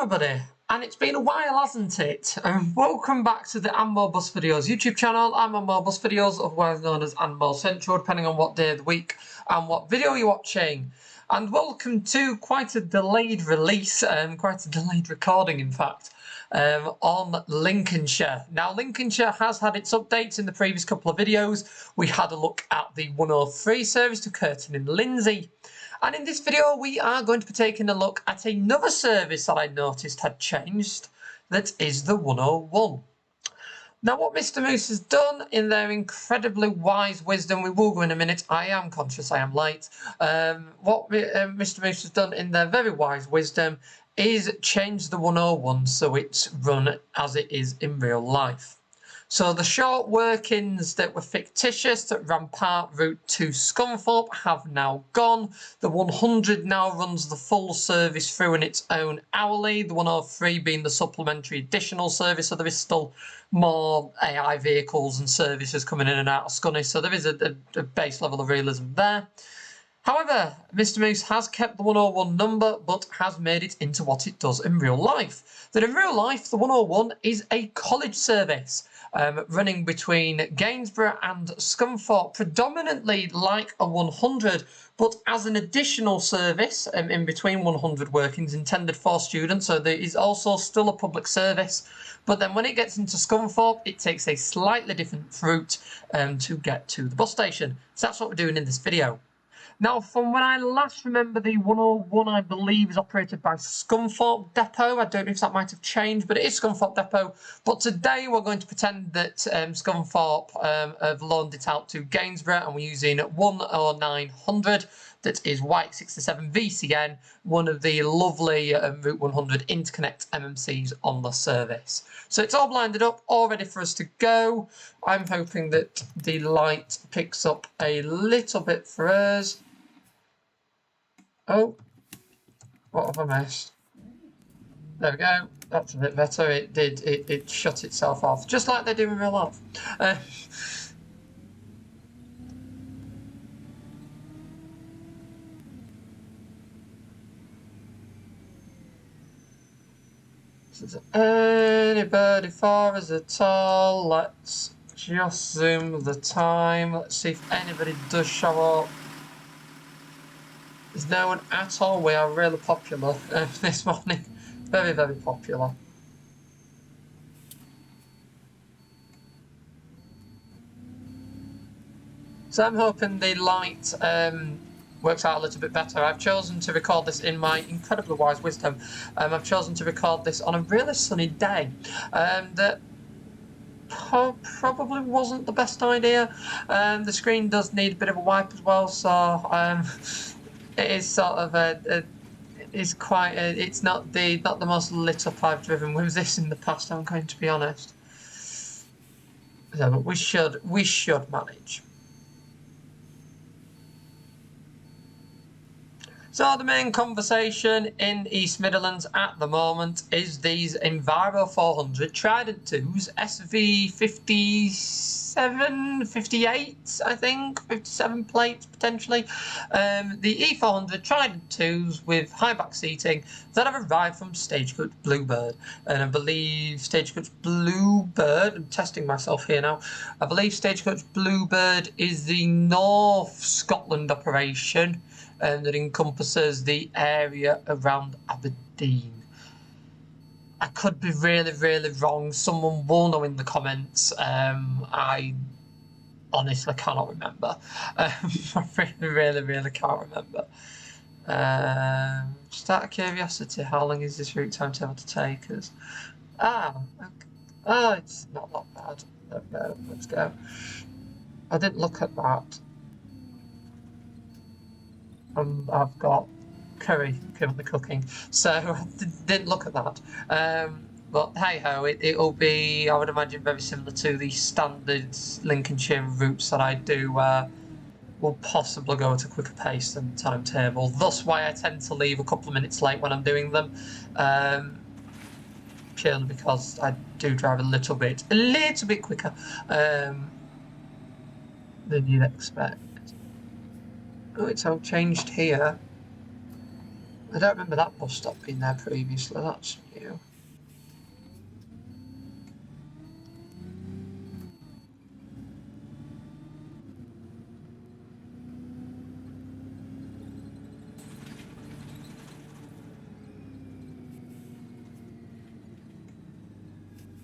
everybody, and it's been a while, hasn't it? Welcome back to the Anmo Bus Videos YouTube channel. I'm Anmo Bus Videos, otherwise known as Anmo Central, depending on what day of the week and what video you're watching. And welcome to quite a delayed release, quite a delayed recording in fact, on Lincolnshire. Now Lincolnshire has had its updates in the previous couple of videos. We had a look at the 103 service to Curtin and Lindsay. And in this video, we are going to be taking a look at another service that I noticed had changed, that is the 101. Now, what Mr. Moose has done in their incredibly wise wisdom, we will go in a minute, I am conscious I am late, what Mr. Moose has done in their very wise wisdom is change the 101 so it's run as it is in real life. So the short workings that were fictitious that ran part route to Scunthorpe have now gone. The 100 now runs the full service through in its own hourly, the 103 being the supplementary additional service, so there is still more AI vehicles and services coming in and out of Scunny, so there is a base level of realism there. However, Mr. Moose has kept the 101 number, but has made it into what it does in real life. That in real life, the 101 is a college service running between Gainsborough and Scunthorpe, predominantly like a 100, but as an additional service in between 100 workings intended for students, so there is also still a public service. But then when it gets into Scunthorpe, it takes a slightly different route to get to the bus station. So that's what we're doing in this video. Now, from when I last remember, the 101, I believe, is operated by Scunthorpe Depot. I don't know if that might have changed, but it is Scunthorpe Depot. But today we're going to pretend that Scunthorpe have loaned it out to Gainsborough, and we're using 10900. That is White 67 VCN, one of the lovely Route 100 interconnect MMCs on the service. So it's all blinded up, all ready for us to go. I'm hoping that the light picks up a little bit for us. Oh, what have I missed? There we go. That's a bit better. It shut itself off, just like they do in real life. Is anybody for us at all? Let's just zoom the time. Let's see if anybody does show up. There's no one at all. We are really popular this morning. Very, very popular. So I'm hoping the light works out a little bit better. I've chosen to record this in my incredibly wise wisdom. I've chosen to record this on a really sunny day. That probably wasn't the best idea. The screen does need a bit of a wipe as well, so it is sort of it's not the most lit up I've driven with this in the past, I'm going to be honest. So, but we should manage. So the main conversation in East Midlands at the moment is these Enviro400 Trident 2s, SV57, 58, I think, 57 plates potentially. The E400 Trident 2s with high back seating that have arrived from Stagecoach Bluebird. And I believe Stagecoach Bluebird, I'm testing myself here now, I believe Stagecoach Bluebird is the North Scotland operation. That encompasses the area around Aberdeen. I could be really, really wrong. Someone will know in the comments. I honestly cannot remember. I really, really can't remember. Just out of curiosity, how long is this route timetable to take us? Okay. Oh, it's not that bad. There we go. Let's go. I didn't look at that. I've got curry currently cooking, so I didn't look at that. But hey ho, it'll be, I would imagine, very similar to the standard Lincolnshire routes that I do. Will possibly go at a quicker pace than the timetable. Thus, why I tend to leave a couple of minutes late when I'm doing them, purely because I do drive a little bit quicker than you'd expect. Oh, it's all changed here. I don't remember that bus stop being there previously, that's new.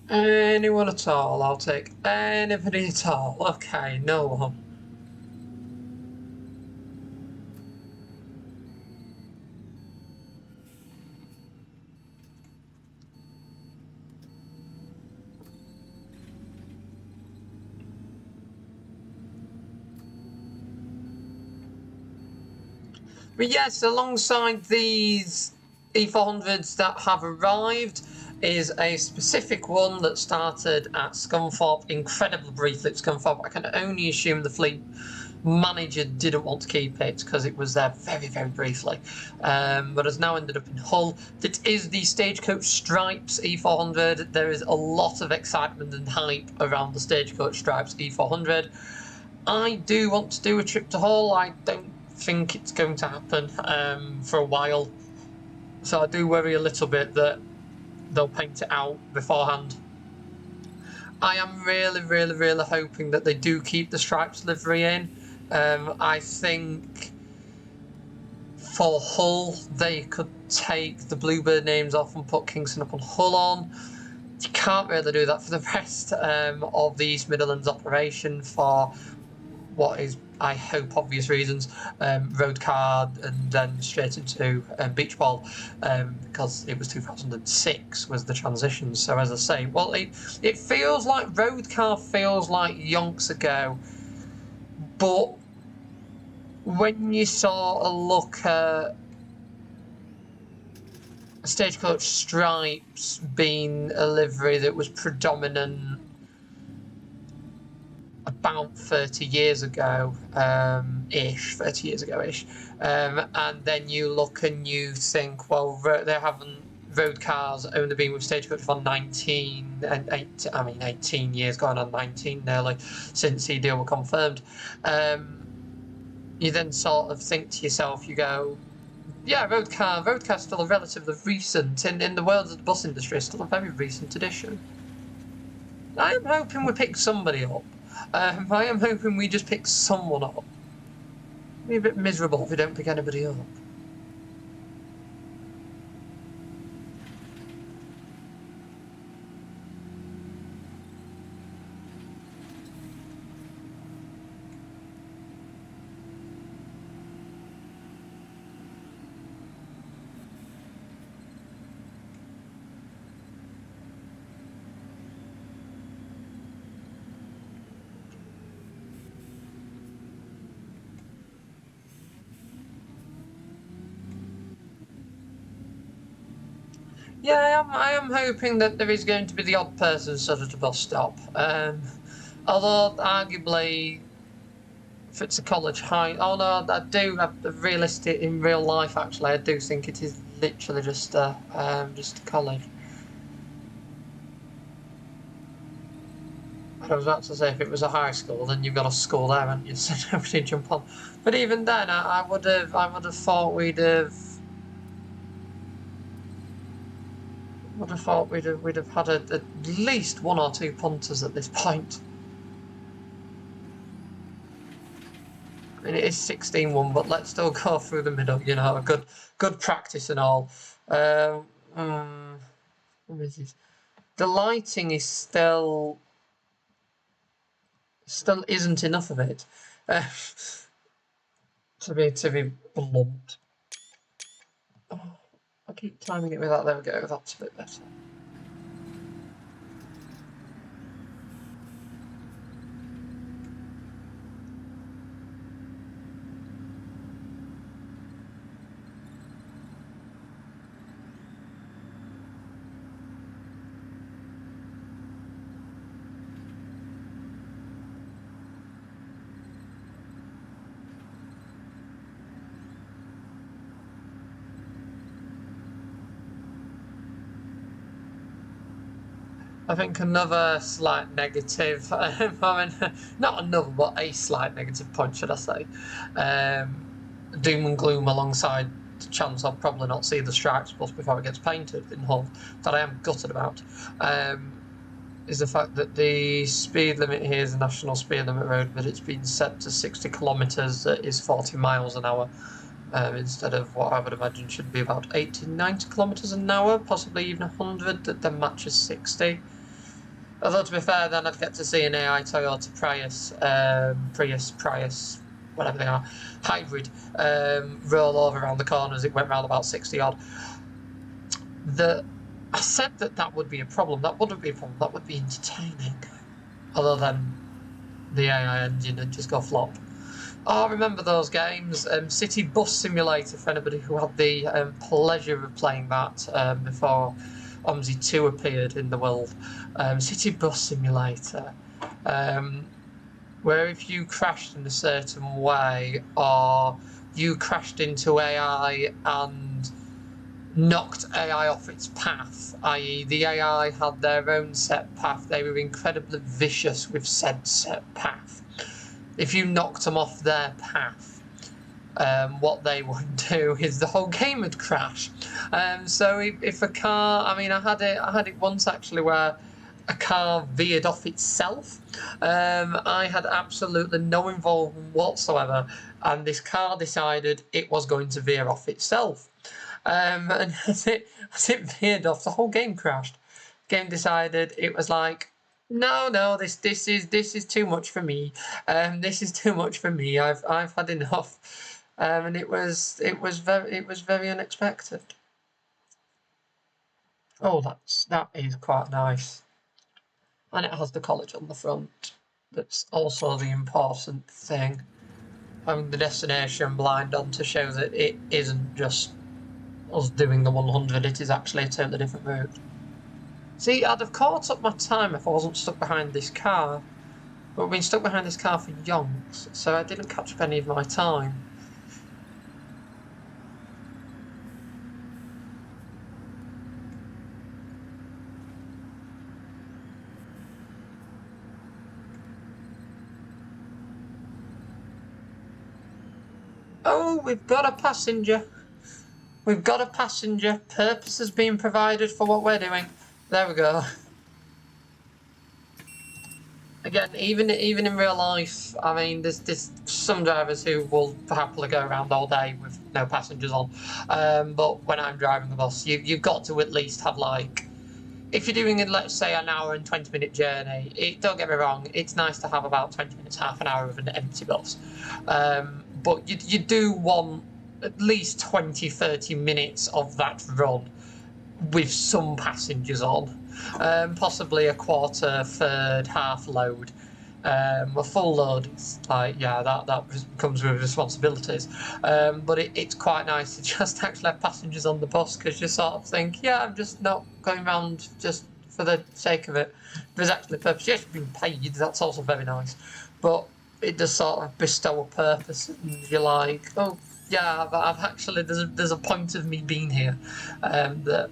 Anyone at all? I'll take anybody at all. Okay, no one. But yes, alongside these E400s that have arrived is a specific one that started at Scunthorpe incredibly briefly at Scunthorpe. I can only assume the fleet manager didn't want to keep it because it was there very, very briefly, but has now ended up in Hull. It is the Stagecoach Stripes E400. There is a lot of excitement and hype around the Stagecoach Stripes E400. I do want to do a trip to Hull. I don't think it's going to happen for a while, so I do worry a little bit that they'll paint it out beforehand. I am really, really, really hoping that they do keep the Stripes livery in. I think for Hull, they could take the Bluebird names off and put Kingston upon Hull on. You can't really do that for the rest of the East Midlands operation for what is, I hope, obvious reasons, road car and then straight into beach ball, because it was 2006 was the transition. So as I say, well, it feels like road car feels like yonks ago, but when you sort of look at Stagecoach Stripes being a livery that was predominant about 30 years ago, ish, 30 years ago ish, and then you look and you think, well, they haven't, road cars only been with Stagecoach for 18 years, going on 19 nearly, since the deal were confirmed. You then sort of think to yourself, you go, yeah, road car's still a relatively recent, in the world of the bus industry, still a very recent addition. I am hoping we pick somebody up. I am hoping we just pick someone up. It'll be a bit miserable if we don't pick anybody up. Yeah, I am hoping that there is going to be the odd person stood at a bus stop. Although, arguably, if it's a college high... Oh, no, I do have the realistic in real life, actually. I do think it is literally just a college. I was about to say, if it was a high school, then you've got a school there, haven't you? So nobody jump on. But even then, I would have thought we'd have had at least one or two punters at this point. I mean, it is 16-1, but let's still go through the middle. You know, good practice and all. What is this? The lighting is still isn't enough of it. To be blunt. Oh, I keep timing it with that. There we go. That's a bit better. I think another slight negative, I mean, not another, but a slight negative point, should I say, doom and gloom alongside the chance I'll probably not see the Stripes bus before it gets painted in Hull, that I am gutted about, is the fact that the speed limit here is a national speed limit road, but it's been set to 60 kilometres, that is 40 miles an hour, instead of what I would imagine should be about 80, 90 kilometres an hour, possibly even 100, that then matches 60. Although, to be fair, then I'd get to see an AI Toyota Prius, whatever they are, hybrid, roll over around the corner as it went round about 60 odd. I said that would be a problem. That wouldn't be a problem. That would be entertaining. Although then the AI engine would just go flop. Oh, I remember those games. City Bus Simulator, for anybody who had the pleasure of playing that before OMSI 2 appeared in the world. City Bus Simulator, where if you crashed in a certain way, or you crashed into AI and knocked AI off its path, i.e. the AI had their own set path, they were incredibly vicious with said set path. If you knocked them off their path, what they would do is the whole game would crash. So if a car, I mean, I had it once actually where a car veered off itself. I had absolutely no involvement whatsoever, and this car decided it was going to veer off itself. And as it veered off, the whole game crashed. Game decided it was like, no, this is too much for me. This is too much for me. I've had enough. And it was very unexpected. Oh, that is quite nice. And it has the college on the front. That's also the important thing. Having the destination blind on to show that it isn't just us doing the 100, it is actually a totally different route. See, I'd have caught up my time if I wasn't stuck behind this car, but I've been stuck behind this car for yonks, so I didn't catch up any of my time. Oh, we've got a passenger. We've got a passenger. Purpose has been provided for what we're doing. There we go. Again, even in real life, I mean, there's some drivers who will happily go around all day with no passengers on. But when I'm driving the bus, you've got to at least have, like, if you're doing, let's say, an hour and 20-minute journey, don't get me wrong, it's nice to have about 20 minutes, half an hour of an empty bus. But you do want at least 20-30 minutes of that run with some passengers on, possibly a quarter, third, half load. A full load is like, yeah, that comes with responsibilities, but it's quite nice to just actually have passengers on the bus, because you sort of think, yeah, I'm just not going around just for the sake of it. There's actually a purpose. Yes, you've been paid, that's also very nice, but it does sort of bestow a purpose, and you're like, oh yeah, but I've actually, there's a point of me being here, that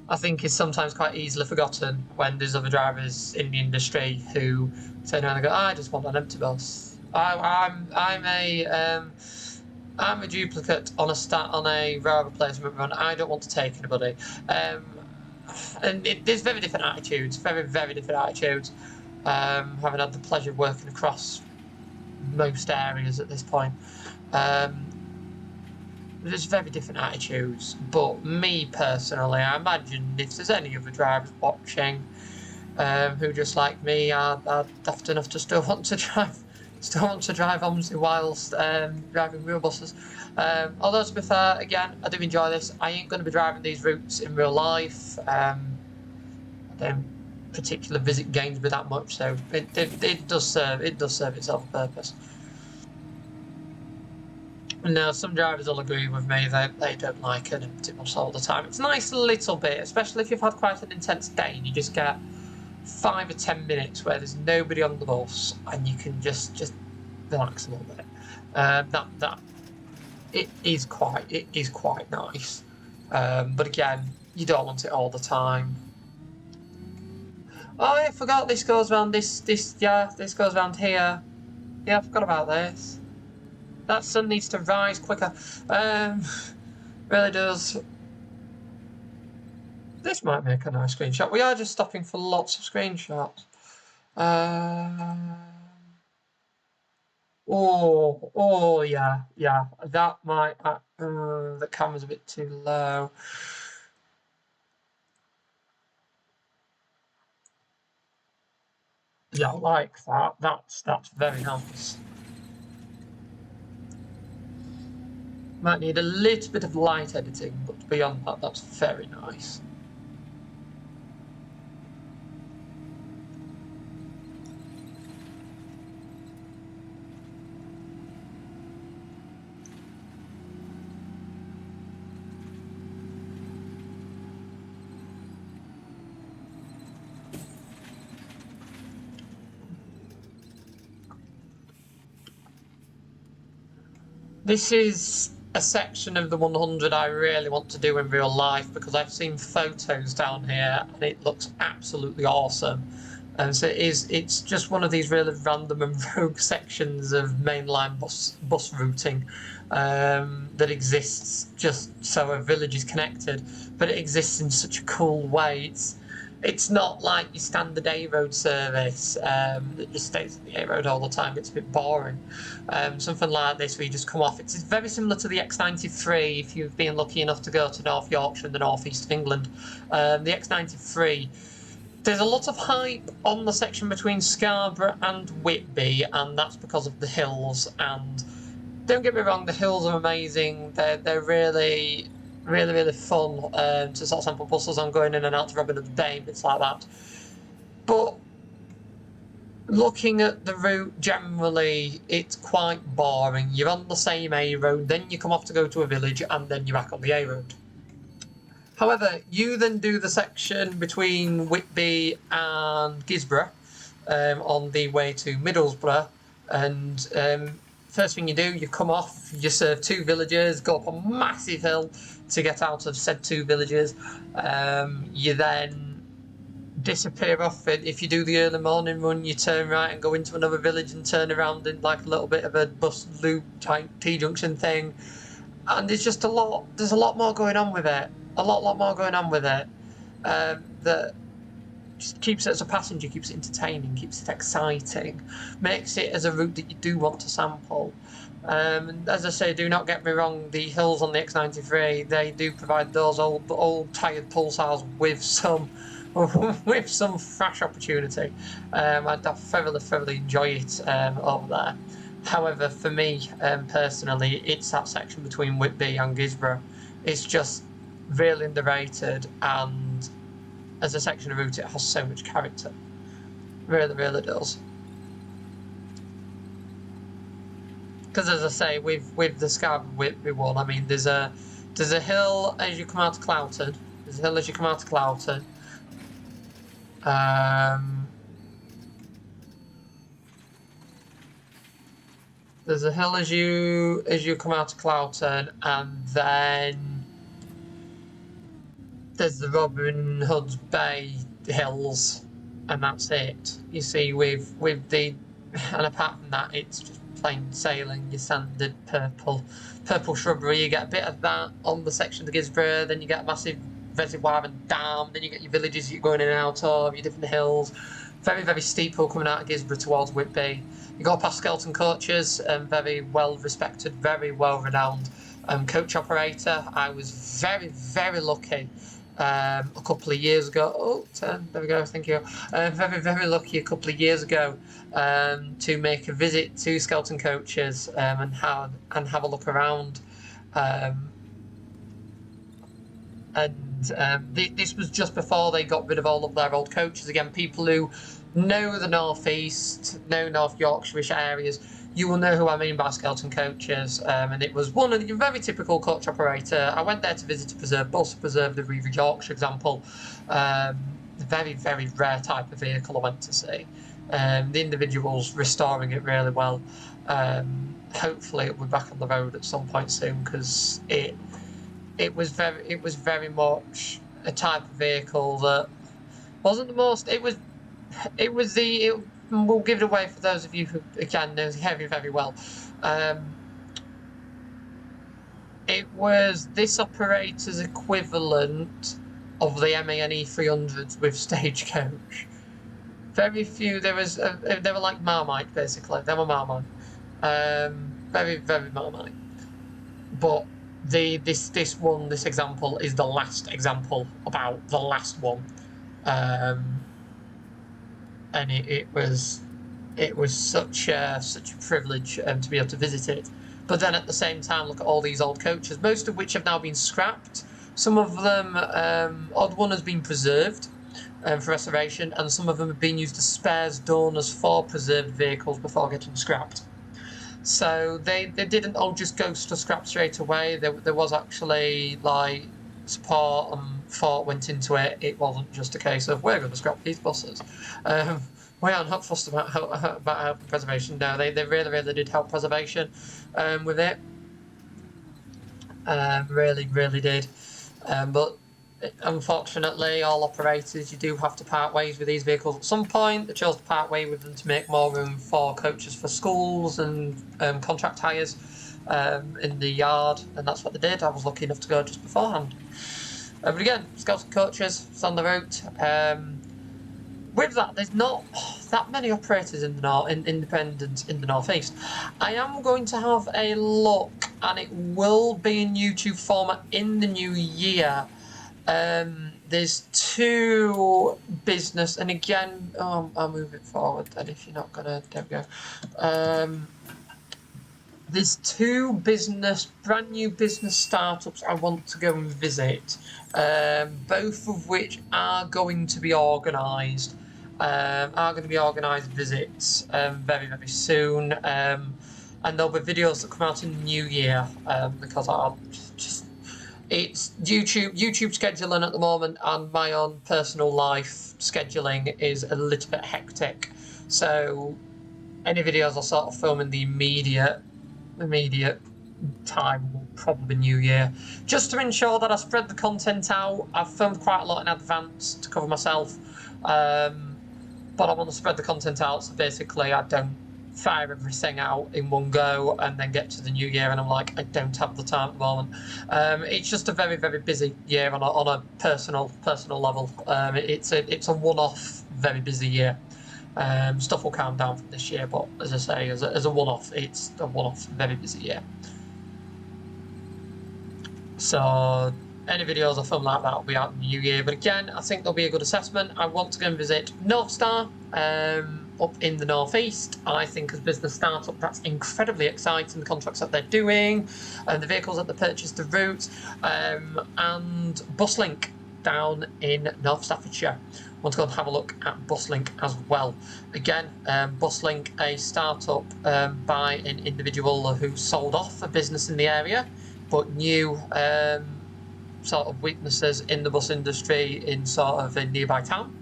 I think is sometimes quite easily forgotten when there's other drivers in the industry who turn around and go, I just want an empty bus. I'm a duplicate on a rail replacement run. I don't want to take anybody. And there's very different attitudes, very different attitudes. Having had the pleasure of working across most areas at this point. There's very different attitudes, but me personally, I imagine if there's any other drivers watching who just like me are daft enough to still want to drive OMSI whilst driving real buses. Although, to be fair, again, I do enjoy this. I ain't going to be driving these routes in real life. I don't particularly visit Gainsborough that much, so it does serve itself a purpose. Now, some drivers will agree with me that they don't like an empty bus all the time. It's nice a little bit, especially if you've had quite an intense day and you just get 5 or 10 minutes where there's nobody on the bus and you can just relax a little bit. It is quite nice. But again, you don't want it all the time. Oh, I forgot this goes around this goes around here. Yeah, I forgot about this. That sun needs to rise quicker. Really does. This might make a nice screenshot. We are just stopping for lots of screenshots. Oh, yeah. That might. The camera's a bit too low. Yeah, I like that. That's very nice. Might need a little bit of light editing, but beyond that, that's very nice. This is a section of the 100 I really want to do in real life because I've seen photos down here and it looks absolutely awesome. And so it's just one of these really random and rogue sections of mainline bus routing that exists just so a village is connected, but it exists in such a cool way. It's not like your standard A road service that just stays on the A road all the time. It's a bit boring. Something like this where you just come off. It's very similar to the X93 if you've been lucky enough to go to North Yorkshire and the North East of England. The X93, there's a lot of hype on the section between Scarborough and Whitby, and that's because of the hills. And don't get me wrong, the hills are amazing. They're really fun to sort of sample buses on going in and out to Robin Hood Bay, bits like that. But looking at the route generally, it's quite boring. You're on the same A road, then you come off to go to a village, and then you're back on the A road. However, you then do the section between Whitby and Gisborough on the way to Middlesbrough, and first thing you do, you come off, you serve 2 villages, go up a massive hill to get out of said 2 villages. You then disappear off it. If you do the early morning run, you turn right and go into another village and turn around in like a little bit of a bus loop type T-junction thing. And there's just there's a lot more going on with it. A lot more going on with it. That just keeps it as a passenger, keeps it entertaining, keeps it exciting, makes it as a route that you do want to sample. And as I say, do not get me wrong, the hills on the X93, they do provide those old tired pulsars with some with some fresh opportunity. I thoroughly enjoy it over there. However, for me personally, it's that section between Whitby and Gisborough. It's just really underrated, and as a section of route, it has so much character. Really does. Because as I say, with the Scarborough Whitby one, I mean, there's a hill as you come out of Cloughton. There's a hill as you come out of Cloughton. There's a hill as you come out of Cloughton, and then there's the Robin Hood's Bay hills, and that's it. You see, with the, and apart from that, it's just plain sailing, your standard purple shrubbery. You get a bit of that on the section of the Gisborough, then you get a massive reservoir and dam, then you get your villages you're going in and out of, your different hills. Very steep hill coming out of Gisborough towards Whitby. You go past Skelton Coaches, very well respected, very well renowned coach operator. I was very lucky a couple of years ago. Oh, there we go, thank you. Very lucky a couple of years ago to make a visit to Skelton Coaches and have a look around. This was just before they got rid of all of their old coaches. Again, people who know the North East, know North Yorkshire areas, you will know who I mean by Skelton Coaches. And it was one of the very typical coach operator. I went there to visit a preserve, also preserve the Revamped Yorkshire example. Very rare type of vehicle I went to see. The individual's restoring it really well. Hopefully it will be back on the road at some point soon, because it was very much a type of vehicle that wasn't the most. We'll give it away for those of you who again know the heavy very well. it was this operator's equivalent of the MANE300s with Stagecoach. Very few. They were like Marmite, basically. They were Marmite. Very, very Marmite. But this example is the last example about the last one, and it was such a privilege to be able to visit it. But then at the same time, look at all these old coaches, most of which have now been scrapped. Some of them, odd one has been preserved for restoration, and some of them have been used as spares donors for preserved vehicles before getting scrapped. So they didn't all just go to scrap straight away. There was actually like support and thought went into it. It wasn't just a case of we're going to scrap these buses. We are not fussed about health and preservation. No, they really did help preservation with it. Really did. But unfortunately, all operators, you do have to part ways with these vehicles at some point. They chose to part way with them to make more room for coaches for schools and contract hires in the yard, and that's what they did. I was lucky enough to go just beforehand. But again, Scouts and coaches, it's on the route. With that, there's not that many operators in the independents in the northeast. I am going to have a look, and it will be in YouTube format in the new year. There's two business, and again, I'll move it forward. And if you're not gonna, there we go. There's two brand new business startups I want to go and visit, both of which are going to be organised. Visits very soon, and there'll be videos that come out in the new year because it's YouTube scheduling at the moment, and my own personal life scheduling is a little bit hectic. So any videos I'll sort of film in the immediate time will probably New Year, just to ensure that I spread the content out. I've filmed quite a lot in advance to cover myself, but I want to spread the content out, so basically I don't fire everything out in one go and then get to the new year and I'm like, I don't have the time at the moment. It's just a very busy year on a personal level. It's a one-off very busy year. Stuff will calm down from this year, but as I say, as a one-off, it's a one-off very busy year. So any videos I film like that will be out in the new year. But again, I think there'll be a good assessment. I want to go and visit North Star up in the northeast. I think as business startup, that's incredibly exciting. The contracts that they're doing, and the vehicles that they purchased, the route, and Buslink down in North Staffordshire. I want to go and have a look at Buslink as well. Again, Buslink, a startup by an individual who sold off a business in the area, but knew sort of weaknesses in the bus industry in sort of a nearby town,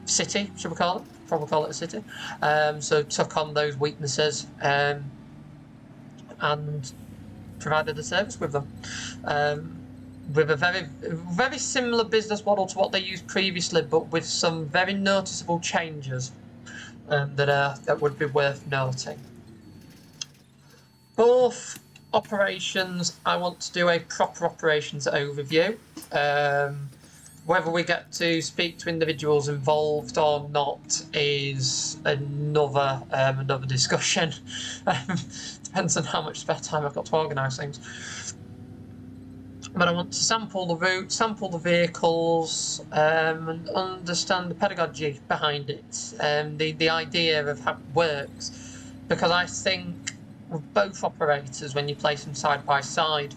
city, should we call it? Probably call it a city. So took on those weaknesses and provided a service with them. With a very similar business model to what they used previously, but with some very noticeable changes that would be worth noting. Both operations, I want to do a proper operations overview. Whether we get to speak to individuals involved or not is another discussion. Depends on how much spare time I've got to organise things. But I want to sample the route, sample the vehicles, and understand the pedagogy behind it, and the idea of how it works. Because I think with both operators, when you place them side by side,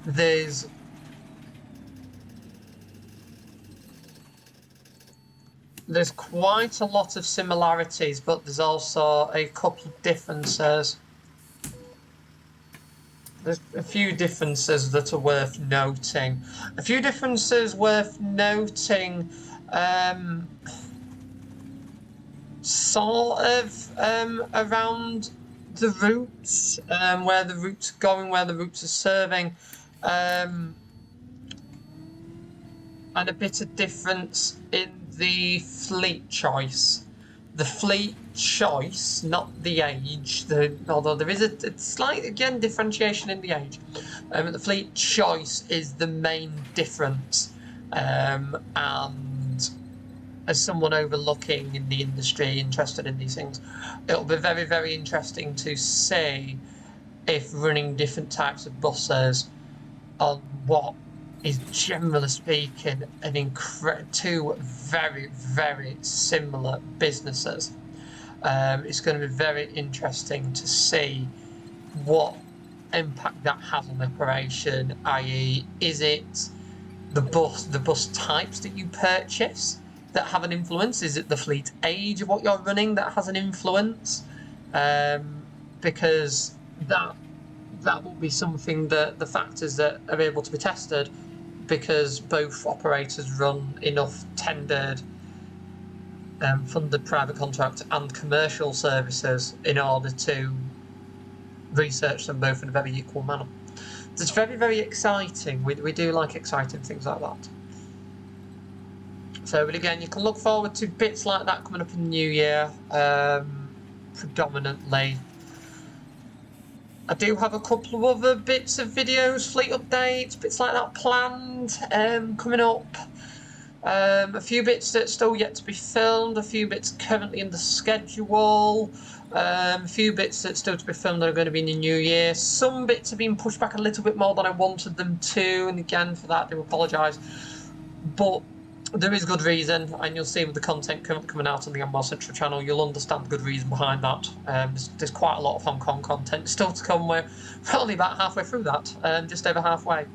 there's quite a lot of similarities, but there's also a couple of differences. There's a few differences that are worth noting. Sort of around the routes, where the routes are going, where the routes are serving, and a bit of difference in the fleet choice. the fleet choice, not the age, although there is a slight, again, differentiation in the age. The fleet choice is the main difference. And as someone overlooking in the industry, interested in these things, it'll be very, very interesting to see if running different types of buses on what is, generally speaking, two very, very similar businesses. It's going to be very interesting to see what impact that has on operation, i.e. is it the bus types that you purchase that have an influence? Is it the fleet age of what you're running that has an influence? Because that will be something that the factors that are able to be tested, because both operators run enough tendered, funded private contract and commercial services in order to research them both in a very equal manner. It's very, very exciting. We do like exciting things like that. So, but again, you can look forward to bits like that coming up in the new year, predominantly. I do have a couple of other bits of videos, fleet updates, bits like that planned, coming up. A few bits that are still yet to be filmed, a few bits currently in the schedule, a few bits that are still to be filmed that are going to be in the new year. Some bits have been pushed back a little bit more than I wanted them to, and again, for that I do apologise. But there is good reason, and you'll see with the content coming out on the MMC channel, you'll understand the good reason behind that. There's quite a lot of Hong Kong content still to come. We're only about halfway through that, just over halfway.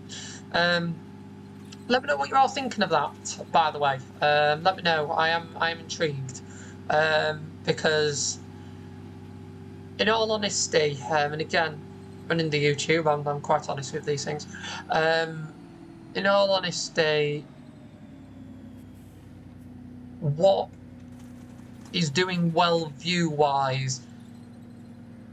Let me know what you're all thinking of that, by the way. Let me know. I am intrigued, because in all honesty, and again, running the YouTube, I'm quite honest with these things. In all honesty, what is doing well view-wise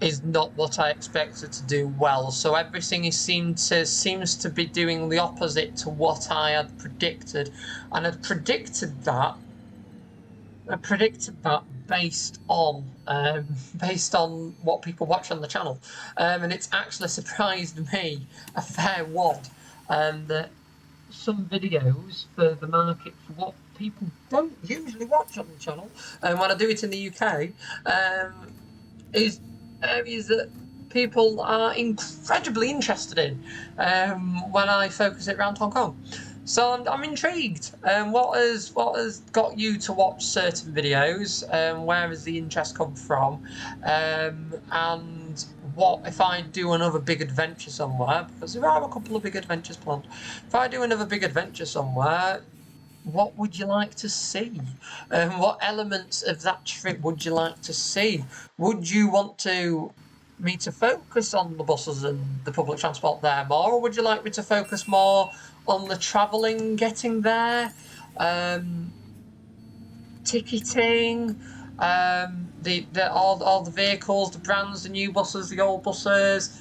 is not what I expected to do well. So everything seems to be doing the opposite to what I had predicted, and I'd predicted that based on what people watch on the channel, and it's actually surprised me a fair wad, that some videos for the market, for what people don't usually watch on the channel, and when I do it in the UK, is areas that people are incredibly interested in, when I focus it around Hong Kong. So I'm intrigued. What has got you to watch certain videos? Where has the interest come from? And what if I do another big adventure somewhere? Because there are a couple of big adventures planned. If I do another big adventure somewhere, what would you like to see? What elements of that trip would you like to see? Would you want me to focus on the buses and the public transport there more, or would you like me to focus more on the travelling, getting there, ticketing, all the vehicles, the brands, the new buses, the old buses,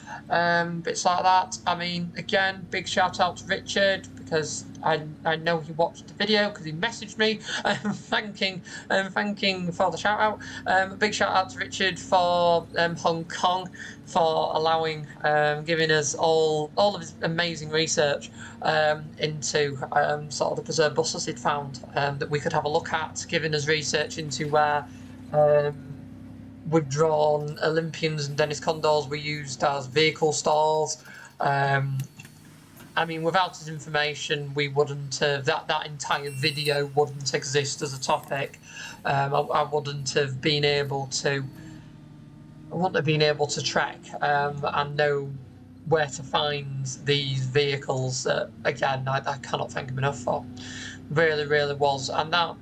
bits like that. I mean, again, big shout out to Richard, because I know he watched the video because he messaged me thanking for the shout out. A big shout out to Richard for Hong Kong, for allowing, giving us all of his amazing research into sort of the preserved buses he'd found, that we could have a look at, giving us research into where withdrawn Olympians and Dennis Condors were used as vehicle stalls. I mean, without his information, we wouldn't have, that entire video wouldn't exist as a topic. I wouldn't have been able to track and know where to find these vehicles. Again, I cannot thank him enough for. Really, really was. And that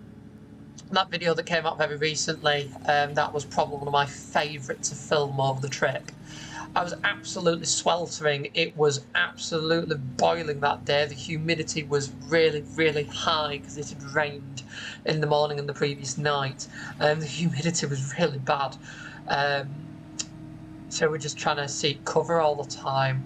video that came out very recently, that was probably one of my favourite to film over the trip. I was absolutely sweltering. It was absolutely boiling that day. The humidity was really, really high because it had rained in the morning and the previous night. The humidity was really bad. So we're just trying to seek cover all the time.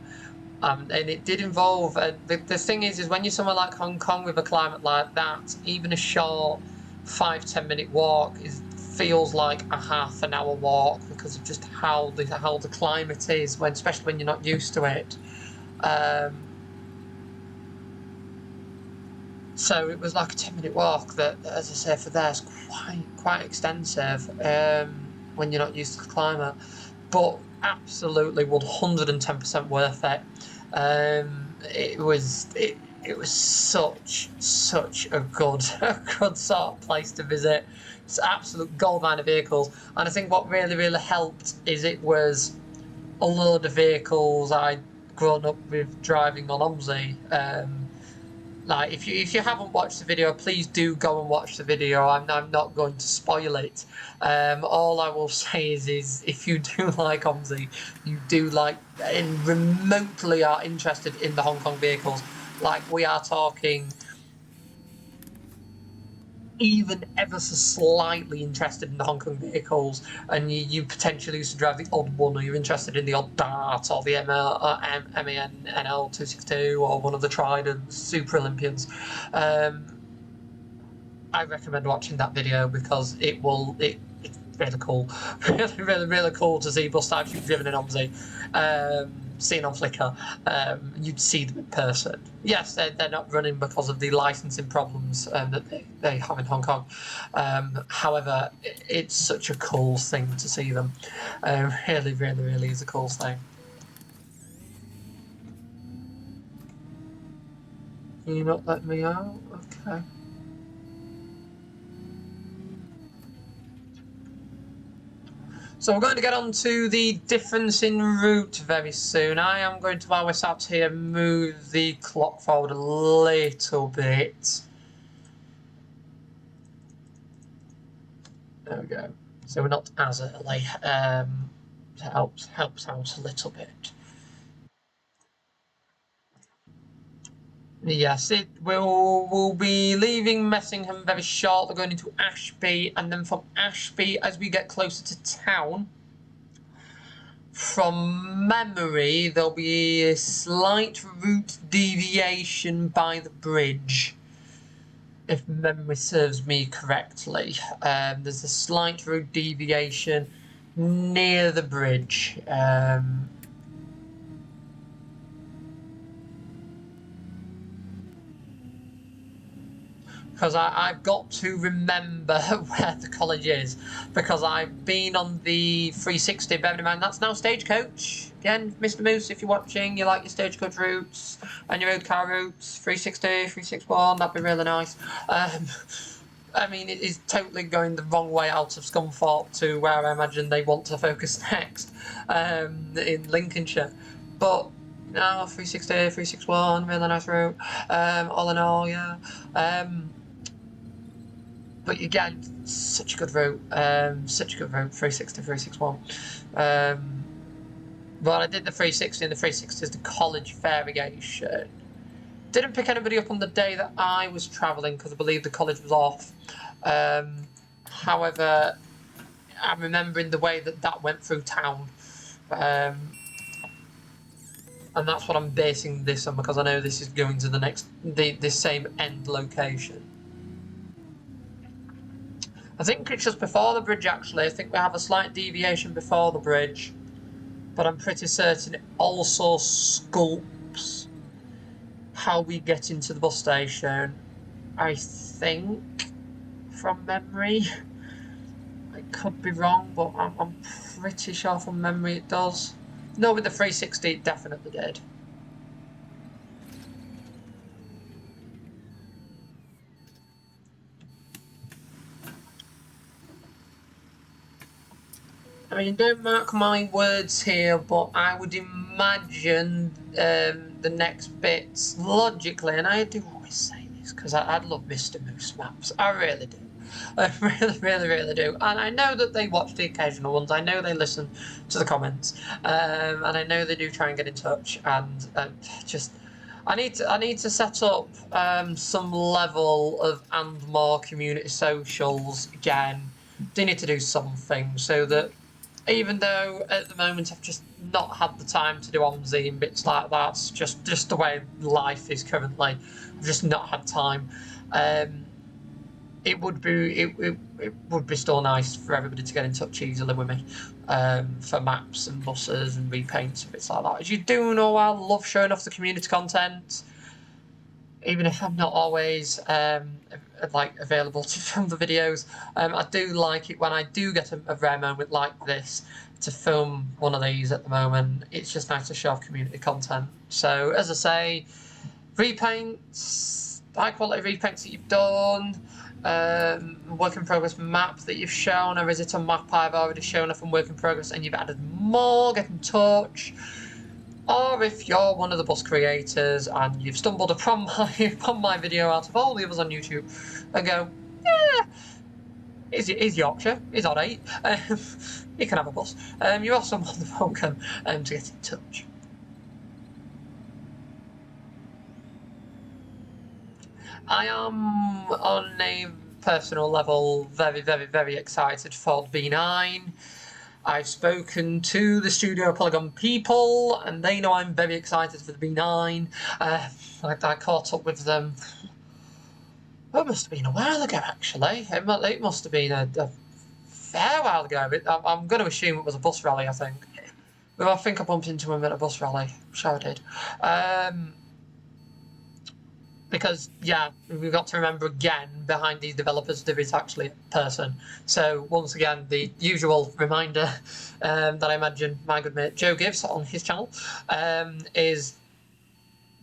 And it did involve, the thing is when you're somewhere like Hong Kong with a climate like that, even a short 5-10 minute walk is feels like a half an hour walk because of just how the climate is, especially when you're not used to it. So it was like a 10-minute walk that, as I say, for there is quite extensive when you're not used to the climate, but absolutely 110% worth it. It was such a good sort of place to visit. It's absolute goldmine of vehicles, and I think what really helped is it was a load of vehicles I'd grown up with driving on OMSI. Like, if you haven't watched the video, please do go and watch the video. I'm not going to spoil it. All I will say is if you do like OMSI, you do like and remotely are interested in the Hong Kong vehicles, like we are talking even ever so slightly interested in the Hong Kong vehicles, and you potentially used to drive the odd one, or you're interested in the odd Dart, or the MAN-NL 262, or one of the Trident Super Olympians, I recommend watching that video because it's really cool. really cool to see bus types you've driven in OMSI. Seen on Flickr, you'd see them in person. Yes, they're not running because of the licensing problems that they have in Hong Kong. However, it's such a cool thing to see them. Really is a cool thing. Can you not let me out? Okay. So we're going to get on to the difference in route very soon. I am going to, while we're sat here, move the clock forward a little bit. There we go. So we're not as early. It helps out a little bit. Yes, we'll be leaving Messingham very shortly, going into Ashby, and then from Ashby, as we get closer to town, from memory, there'll be a slight route deviation by the bridge, if memory serves me correctly. There's a slight route deviation near the bridge. Because I've got to remember where the college is, because I've been on the 360, bearing in mind that's now Stagecoach. Again, Mr. Moose, if you're watching, you like your Stagecoach routes and your road car routes, 360, 361, that'd be really nice. I mean, it is totally going the wrong way out of Scunthorpe to where I imagine they want to focus next, in Lincolnshire. But no, 360, 361, really nice route, all in all, yeah. But again, such a good route, 360, 361. But I did the 360, and the 360 is the college variation. Didn't pick anybody up on the day that I was travelling because I believe the college was off. However, I'm remembering the way that went through town. And that's what I'm basing this on, because I know this is going to the same end location. I think it's just before the bridge, actually. I think we have a slight deviation before the bridge, but I'm pretty certain it also sculpts how we get into the bus station. I think, from memory. I could be wrong, but I'm pretty sure from memory it does. No, with the 360 it definitely did. I mean, don't mark my words here, but I would imagine the next bits, logically, and I do always say this because I love Mr. Moose maps, I really do. I really do. And I know that they watch the occasional ones, I know they listen to the comments, and I know they do try and get in touch, and just... I need to set up some level of and more community socials again. Do need to do something so that, even though at the moment I've just not had the time to do OMSI and bits like that, it's just the way life is currently. I've just not had time. it would be still nice for everybody to get in touch easily with me for maps and buses and repaints and bits like that. As you do know, I love showing off the community content, even if I'm not always like available to film the videos. I do like it when I do get a rare moment like this to film one of these at the moment. It's just nice to show off community content. So as I say, repaints, high quality repaints that you've done, work in progress map that you've shown, or is it a map I've already shown off in work in progress and you've added more, get in touch. Or if you're one of the bus creators and you've stumbled upon my video out of all the others on YouTube and go, yeah, is Yorkshire, is alright, you can have a bus. You're also more than welcome to get in touch. I am on a personal level very, very, very excited for V9. I've spoken to the Studio Polygon people, and they know I'm very excited for the V9. I caught up with them. Well, it must have been a while ago, actually. It must have been a fair while ago. I'm going to assume it was a bus rally, I think. Well, I think I bumped into him at a bus rally. I'm sure I did. Because, yeah, we've got to remember again, behind these developers there is actually a person. So, once again, the usual reminder that I imagine my good mate Joe gives on his channel is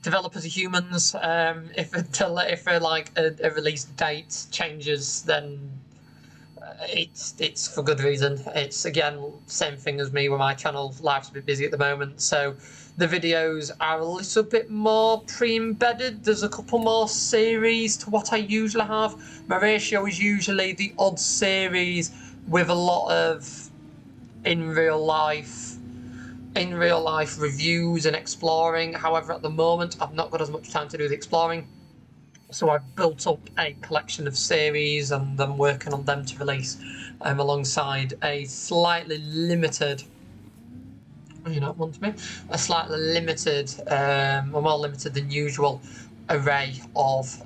developers are humans. If a release date changes, then it's for good reason. It's, again, same thing as me with my channel. Life's a bit busy at the moment, so the videos are a little bit more pre-embedded. There's a couple more series to what I usually have. My ratio is usually the odd series with a lot of in real life reviews and exploring. However, at the moment I've not got as much time to do the exploring, so I've built up a collection of series and I'm working on them to release alongside a slightly limited, a slightly limited, or more limited than usual array of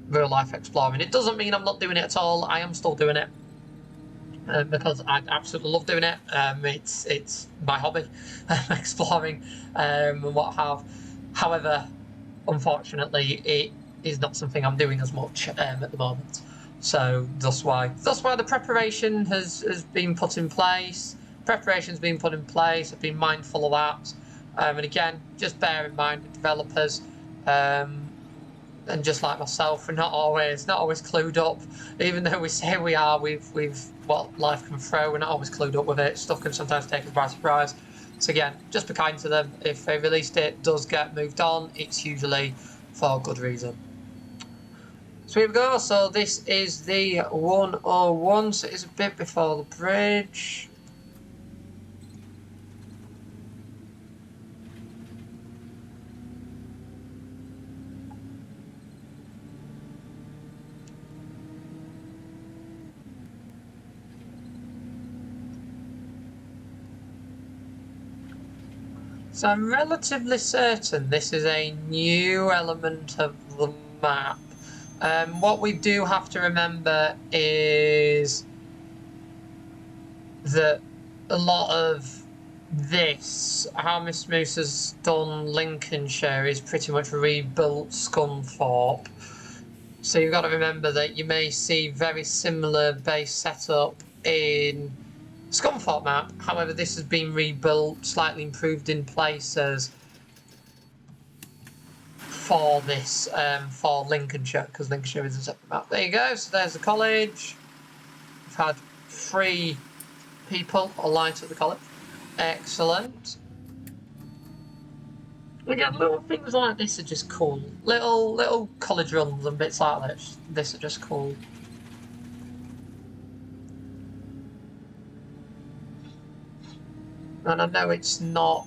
real life exploring. It doesn't mean I'm not doing it at all. I am still doing it because I absolutely love doing it. It's my hobby, exploring and what have. However, unfortunately, it is not something I'm doing as much at the moment. So that's why the preparation has been put in place. Preparation's been put in place. I've been mindful of that, and again, just bear in mind with developers, and just like myself, we're not always clued up. Even though we say we are, we've what life can throw. We're not always clued up with it. Stuff can sometimes take us by surprise. So again, just be kind to them. If a release date does get moved on, it's usually for good reason. So here we go. So this is the 101. So it's a bit before the bridge. So I'm relatively certain this is a new element of the map. What we do have to remember is that a lot of this, how Miss Moose has done Lincolnshire, is pretty much rebuilt Scunthorpe. So you've got to remember that you may see very similar base setup in Scunthorpe map. However, this has been rebuilt, slightly improved in places for this, for Lincolnshire, because Lincolnshire is a separate map. There you go. So there's the college. We've had 3 people alight at the college. Excellent. Again, little things like this are just cool. Little college runs and bits like this. This are just cool. And I know it's not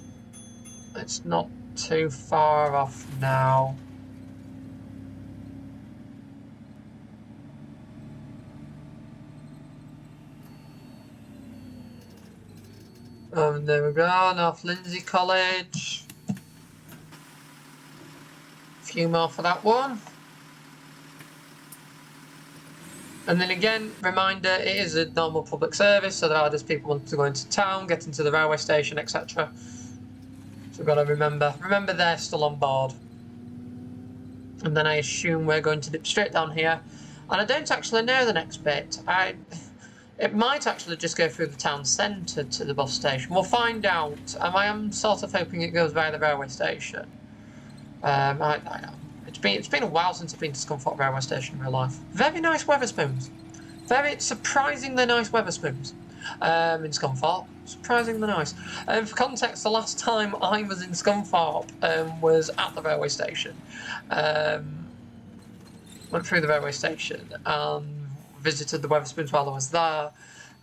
too far off now. There we go, North Lindsay College. A few more for that one. And then again, reminder, it is a normal public service, so there are just people wanting to go into town, get into the railway station, etc. So we've got to remember they're still on board. And then I assume we're going to dip straight down here. And I don't actually know the next bit. It might actually just go through the town centre to the bus station. We'll find out. I am sort of hoping it goes via the railway station. It's been a while since I've been to Scunthorpe railway station in real life. Very nice Wetherspoons. Very surprisingly nice Wetherspoons in Scunthorpe. Surprisingly nice. For context, the last time I was in Scunthorpe was at the railway station. Went through the railway station and visited the Wetherspoons while I was there.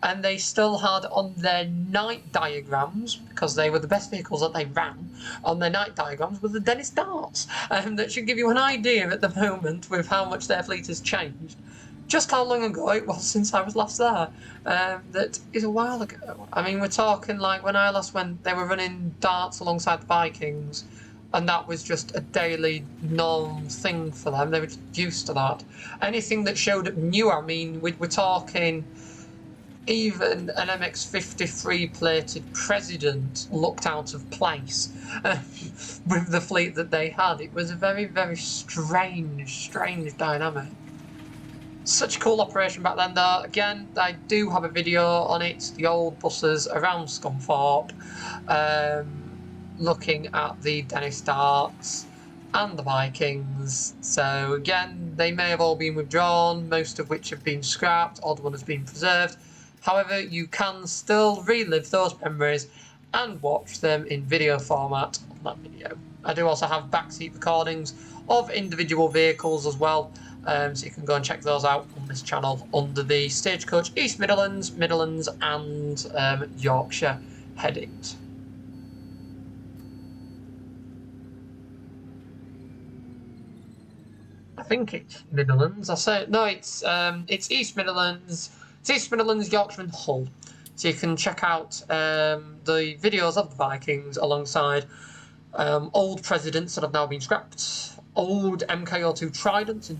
And they still had on their night diagrams, because they were the best vehicles that they ran, on their night diagrams were the Dennis Darts. That should give you an idea at the moment with how much their fleet has changed. Just how long ago it was since I was last there. That is a while ago. I mean, we're talking like when I last went, they were running Darts alongside the Vikings, and that was just a daily norm thing for them. They were just used to that. Anything that showed up new, I mean, we're talking... Even an MX-53 plated President looked out of place with the fleet that they had. It was a very, very strange dynamic. Such a cool operation back then though. Again, I do have a video on it, the old buses around Scunthorpe, looking at the Dennis Darts and the Vikings. So again, they may have all been withdrawn, most of which have been scrapped, odd one has been preserved. However, you can still relive those memories and watch them in video format on that video. I do also have backseat recordings of individual vehicles as well, so you can go and check those out on this channel under the Stagecoach East Midlands, Midlands and Yorkshire headings. I think it's Midlands. I say no, it's East Midlands. It's East Midlands, Yorkshire and Hull. So you can check out the videos of the Vikings alongside old Presidents that have now been scrapped, old MKO2 Tridents,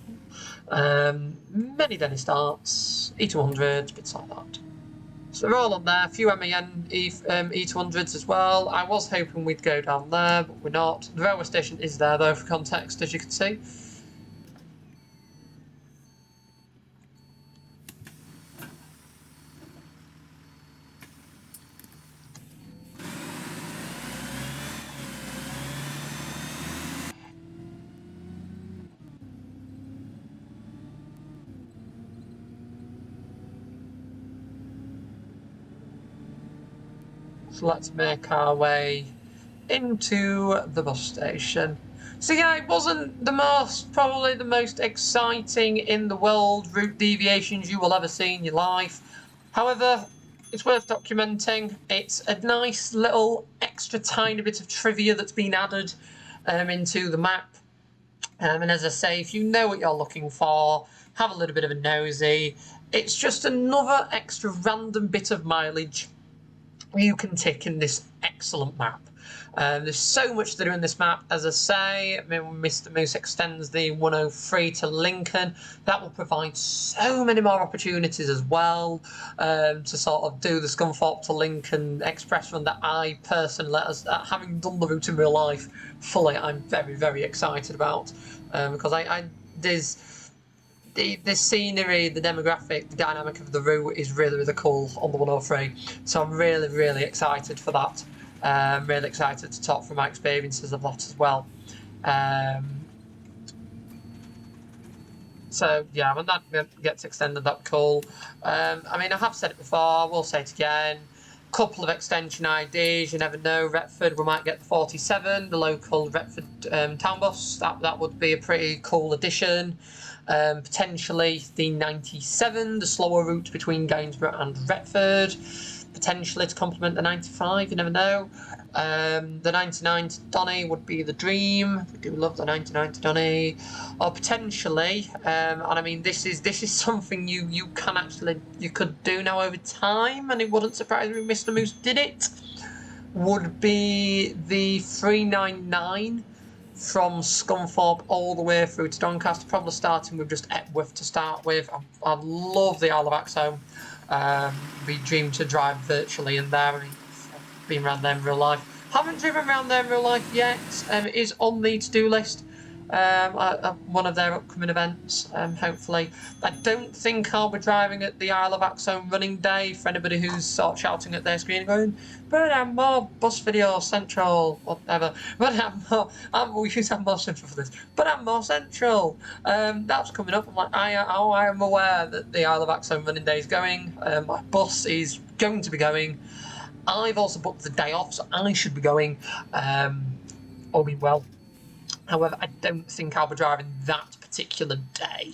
many Dennis Darts, E200s, bits like that. So they're all on there, a few MEN E200s as well. I was hoping we'd go down there, but we're not. The railway station is there though, for context, as you can see. So let's make our way into the bus station. So yeah, it wasn't probably the most exciting in the world route deviations you will ever see in your life. However, it's worth documenting. It's a nice little extra tiny bit of trivia that's been added into the map. And as I say, if you know what you're looking for, have a little bit of a nosy. It's just another extra random bit of mileage you can tick in this excellent map. There's so much to do in this map. As I say, Mr. Moose extends the 103 to Lincoln. That will provide so many more opportunities as well to sort of do the Scunthorpe to Lincoln express run that I personally, having done the route in real life fully, I'm very, very excited about because the scenery, the demographic, the dynamic of the route is really, really cool on the 103. So I'm really, really excited for that. Really excited to talk from my experiences of that as well. So yeah, when that gets extended, that's cool. I mean, I have said it before, I will say it again. Couple of extension IDs, you never know. Retford, we might get the 47, the local Retford town bus. That would be a pretty cool addition. Potentially the 97, the slower route between Gainsborough and Retford, potentially to complement the 95, you never know. The 99 to Donny would be the dream. We do love the 99 to Donny. Or potentially, and I mean this is something you could do now over time, and it wouldn't surprise me if Mr. Moose did it. Would be the 399 from Scunthorpe all the way through to Doncaster, probably starting with just Epworth to start with. I love the Isle of Axholme. We dream to drive virtually in there. I mean, I've been around there in real life. Haven't driven around there in real life yet. It is on the to-do list. One of their upcoming events, hopefully. I don't think I'll be driving at the Isle of Axholme running day, for anybody who's sort of shouting at their screen going, but I'm more bus video central, whatever. But we'll use I'm more central for this. But I'm more central. That's coming up. I'm like, I am aware that the Isle of Axholme running day is going. My bus is going to be going. I've also booked the day off, so I should be going. All being well. However, I don't think I'll be driving that particular day.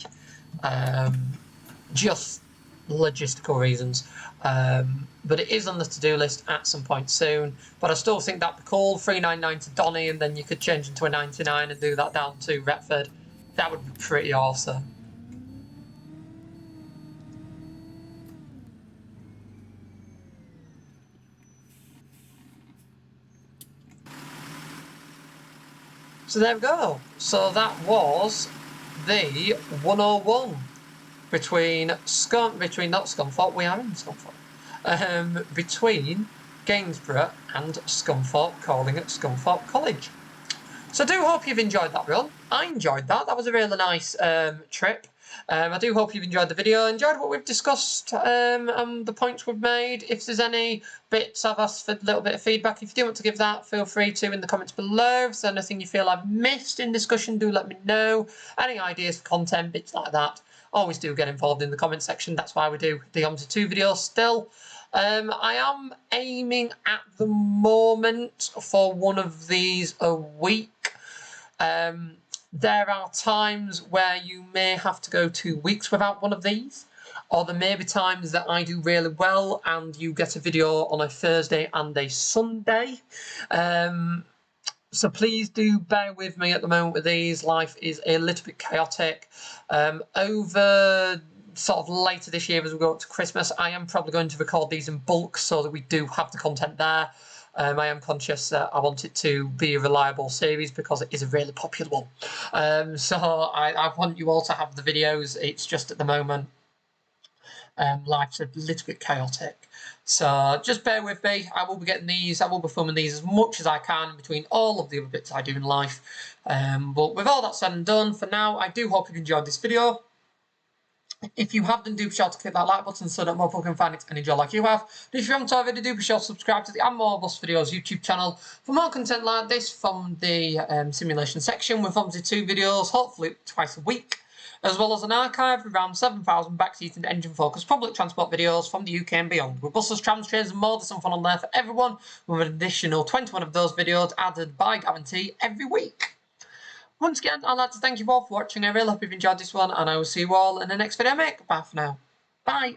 Just logistical reasons. But it is on the to-do list at some point soon. But I still think that'd be cool. 399 to Donny, and then you could change into a 99 and do that down to Retford. That would be pretty awesome. So there we go. So that was the 101 between not Scunthorpe, we are in Scunthorpe, between Gainsborough and Scunthorpe, calling it Scunthorpe College. So I do hope you've enjoyed that run. I enjoyed that. That was a really nice trip. I do hope you've enjoyed the video, enjoyed what we've discussed and the points we've made. If there's any bits I've asked for a little bit of feedback, if you do want to give that, feel free to in the comments below. If there's anything you feel I've missed in discussion, do let me know. Any ideas for content, bits like that, always do get involved in the comment section. That's why we do the OMSI 2 videos still. I am aiming at the moment for one of these a week. There are times where you may have to go 2 weeks without one of these, or there may be times that I do really well and you get a video on a Thursday and a Sunday. So please do bear with me at the moment with these. Life is a little bit chaotic. Over sort of later this year as we go up to Christmas, I am probably going to record these in bulk so that we do have the content there. I am conscious that I want it to be a reliable series because it is a really popular one. So I want you all to have the videos. It's just at the moment, life's a little bit chaotic. So just bear with me. I will be getting these. I will be filming these as much as I can between all of the other bits I do in life. But with all that said and done, for now, I do hope you've enjoyed this video. If you have, then do be sure to click that like button so that more people can find it and enjoy like you have. And if you haven't already, do be sure to subscribe to the And More Bus Videos YouTube channel for more content like this from the simulation section with OMSI 2 videos, hopefully twice a week, as well as an archive of around 7,000 backseat and engine-focused public transport videos from the UK and beyond. With buses, trams, trains and more, there's some fun on there for everyone, with an additional 21 of those videos added by guarantee every week. Once again, I'd like to thank you all for watching. I really hope you've enjoyed this one, and I will see you all in the next video I make. Bye for now. Bye.